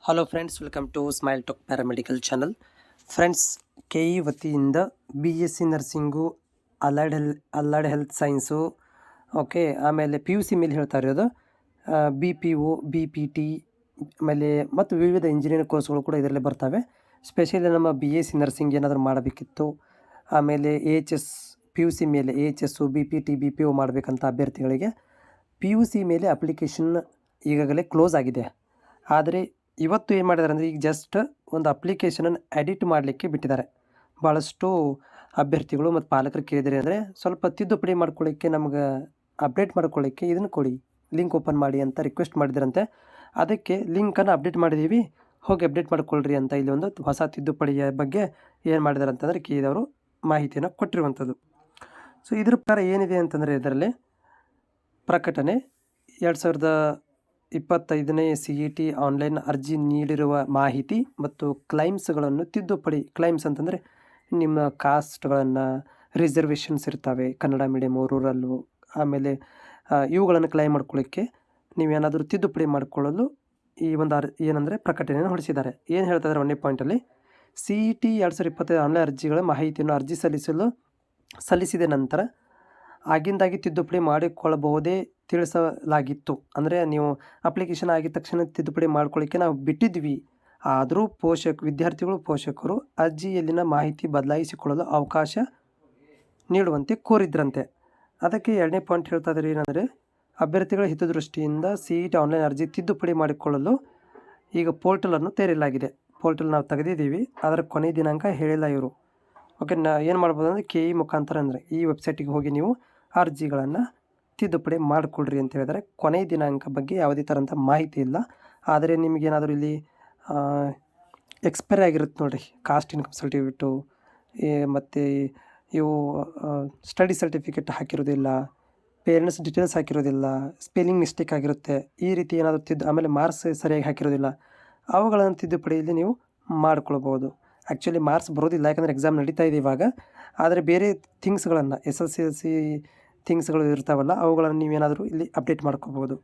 Hello friends, welcome to Smile Talk paramedical channel. Friends, KE ವತಿಯಿಂದ BSc nursing, allied health science, okay, ಆಮೇಲೆ PUC ಮೇಲೆ ಹೇಳ್ತಾ ಇರೋದು BPO, BPT, ಆಮೇಲೆ ಮತ್ತು ವಿವಿಧ ಇಂಜಿನಿಯರಿಂಗ್ ಕೋರ್ಸ್ಗಳು ಕೂಡ ಇದರಲ್ಲಿ ಬರ್ತವೆ. ಸ್ಪೆಷಲಿ ನಮ್ಮ BSc ನರ್ಸಿಂಗ್ ಏನಾದರೂ ಮಾಡಬೇಕಿತ್ತು, ಆಮೇಲೆ AHS PUC ಮೇಲೆ AHS, BPT, BPO ಮಾಡಬೇಕಂತ ಅಭ್ಯರ್ಥಿಗಳಿಗೆ PUC ಮೇಲೆ ಅಪ್ಲಿಕೇಶನ್ ಈಗಾಗಲೇ ಕ್ಲೋಸ್ ಆಗಿದೆ. ಆದರೆ ಇವತ್ತು ಏನು ಮಾಡಿದ್ದಾರೆ ಅಂದರೆ, ಈಗ ಜಸ್ಟ್ ಒಂದು ಅಪ್ಲಿಕೇಶನನ್ನು ಎಡಿಟ್ ಮಾಡಲಿಕ್ಕೆ ಬಿಟ್ಟಿದ್ದಾರೆ. ಭಾಳಷ್ಟು ಅಭ್ಯರ್ಥಿಗಳು ಮತ್ತು ಪಾಲಕರು ಕೇಳಿದರೆ ಅಂದರೆ ಸ್ವಲ್ಪ ತಿದ್ದುಪಡಿ ಮಾಡ್ಕೊಳ್ಳಿಕ್ಕೆ, ನಮ್ಗೆ ಅಪ್ಡೇಟ್ ಮಾಡ್ಕೊಳ್ಳಿಕ್ಕೆ ಇದನ್ನು ಕೊಡಿ, ಲಿಂಕ್ ಓಪನ್ ಮಾಡಿ ಅಂತ ರಿಕ್ವೆಸ್ಟ್ ಮಾಡಿದ್ರಂತೆ. ಅದಕ್ಕೆ ಲಿಂಕನ್ನು ಅಪ್ಡೇಟ್ ಮಾಡಿದ್ದೀವಿ, ಹೋಗಿ ಅಪ್ಡೇಟ್ ಮಾಡ್ಕೊಳ್ರಿ ಅಂತ ಇಲ್ಲಿ ಒಂದು ಹೊಸ ತಿದ್ದುಪಡಿಯ ಬಗ್ಗೆ ಏನು ಮಾಡಿದ್ದಾರೆ ಅಂತಂದರೆ ಕೇಳಿದವರು ಮಾಹಿತಿಯನ್ನು ಕೊಟ್ಟಿರುವಂಥದ್ದು. ಸೊ ಇದ್ರ ಪ್ರಕಾರ ಏನಿದೆ ಅಂತಂದರೆ, ಇದರಲ್ಲಿ ಪ್ರಕಟಣೆ 2025ನೇ CET ಆನ್ಲೈನ್ ಅರ್ಜಿ ನೀಡಿರುವ ಮಾಹಿತಿ ಮತ್ತು ಕ್ಲೈಮ್ಸ್ಗಳನ್ನು ತಿದ್ದುಪಡಿ. ಕ್ಲೈಮ್ಸ್ ಅಂತಂದರೆ ನಿಮ್ಮ ಕಾಸ್ಟ್ಗಳನ್ನು, ರಿಸರ್ವೇಷನ್ಸ್ ಇರ್ತವೆ, ಕನ್ನಡ ಮೀಡಿಯಮು, ರೂರಲ್ಲು, ಆಮೇಲೆ ಇವುಗಳನ್ನು ಕ್ಲೈಮ್ ಮಾಡ್ಕೊಳ್ಳಿಕ್ಕೆ ನೀವೇನಾದರೂ ತಿದ್ದುಪಡಿ ಮಾಡಿಕೊಳ್ಳಲು ಈ ಒಂದು ಏನಂದರೆ ಪ್ರಕಟಣೆಯನ್ನು ಹೊರಡಿಸಿದ್ದಾರೆ. ಏನು ಹೇಳ್ತಾಯಿದ್ದಾರೆ 1ನೇ ಪಾಯಿಂಟಲ್ಲಿ, CET 2025 ಆನ್ಲೈನ್ ಅರ್ಜಿಗಳ ಮಾಹಿತಿಯನ್ನು ಅರ್ಜಿ ಸಲ್ಲಿಸಿದ ನಂತರ ಆಗಿಂದಾಗಿ ತಿದ್ದುಪಡಿ ಮಾಡಿಕೊಳ್ಳಬಹುದೇ ತಿಳಿಸಲಾಗಿತ್ತು. ಅಂದರೆ ನೀವು ಅಪ್ಲಿಕೇಶನ್ ಆಗಿದ ತಕ್ಷಣ ತಿದ್ದುಪಡಿ ಮಾಡ್ಕೊಳ್ಳಿಕ್ಕೆ ನಾವು ಬಿಟ್ಟಿದ್ವಿ. ಆದರೂ ವಿದ್ಯಾರ್ಥಿಗಳು ಪೋಷಕರು ಅರ್ಜಿಯಲ್ಲಿನ ಮಾಹಿತಿ ಬದಲಾಯಿಸಿಕೊಳ್ಳಲು ಅವಕಾಶ ನೀಡುವಂತೆ ಕೋರಿದ್ರಂತೆ. ಅದಕ್ಕೆ 2ನೇ ಪಾಯಿಂಟ್ ಹೇಳ್ತಾ ಇದ್ದಾರೆ ಏನಂದರೆ, ಅಭ್ಯರ್ಥಿಗಳ ಹಿತದೃಷ್ಟಿಯಿಂದ CET ಆನ್ಲೈನ್ ಅರ್ಜಿ ತಿದ್ದುಪಡಿ ಮಾಡಿಕೊಳ್ಳಲು ಈಗ ಪೋರ್ಟಲನ್ನು ತೆರೆಯಲಾಗಿದೆ. ಪೋರ್ಟಲ್ ನಾವು ತೆಗೆದಿದ್ದೀವಿ, ಅದರ ಕೊನೆ ದಿನಾಂಕ ಹೇಳಿಲ್ಲ ಇವರು. ಓಕೆ, ಏನು ಮಾಡ್ಬೋದು ಅಂದರೆ KE ಮುಖಾಂತರ ಅಂದರೆ ಈ ವೆಬ್ಸೈಟಿಗೆ ಹೋಗಿ ನೀವು ಅರ್ಜಿಗಳನ್ನು ತಿದ್ದುಪಡಿ ಮಾಡಿಕೊಳ್ರಿ ಅಂತ ಹೇಳಿದರೆ, ಕೊನೆ ದಿನಾಂಕ ಬಗ್ಗೆ ಯಾವುದೇ ಥರಂಥ ಮಾಹಿತಿ ಇಲ್ಲ. ಆದರೆ ನಿಮಗೇನಾದರೂ ಇಲ್ಲಿ ಎಕ್ಸ್ಪೈರಿ ಆಗಿರುತ್ತೆ ನೋಡಿರಿ, ಕಾಸ್ಟ್ ಇನ್ಕಮ್ ಸರ್ಟಿಫಿಕೇಟು ಮತ್ತು ಇವು ಸ್ಟಡಿ ಸರ್ಟಿಫಿಕೇಟ್ ಹಾಕಿರೋದಿಲ್ಲ, ಪೇರೆಂಟ್ಸ್ ಡೀಟೇಲ್ಸ್ ಹಾಕಿರೋದಿಲ್ಲ, ಸ್ಪೆಲ್ಲಿಂಗ್ ಮಿಸ್ಟೇಕ್ ಆಗಿರುತ್ತೆ, ಈ ರೀತಿ ಏನಾದರೂ ಆಮೇಲೆ ಮಾರ್ಕ್ಸ್ ಸರಿಯಾಗಿ ಹಾಕಿರೋದಿಲ್ಲ, ಅವುಗಳನ್ನು ತಿದ್ದುಪಡಿಯಲ್ಲಿ ನೀವು ಮಾಡ್ಕೊಳ್ಬೋದು. ಆ್ಯಕ್ಚುಲಿ ಮಾರ್ಕ್ಸ್ ಬರೋದಿಲ್ಲ, ಯಾಕಂದರೆ ಎಕ್ಸಾಮ್ ನಡೀತಾ ಇದೆ ಇವಾಗ. ಆದರೆ ಬೇರೆ ಥಿಂಗ್ಸ್ಗಳನ್ನು SSLC ಥಿಂಗ್ಸ್ಗಳು ಇರ್ತಾವಲ್ಲ, ಅವುಗಳನ್ನು ನೀವೇನಾದರೂ ಇಲ್ಲಿ ಅಪ್ಡೇಟ್ ಮಾಡ್ಕೋಬೋದು.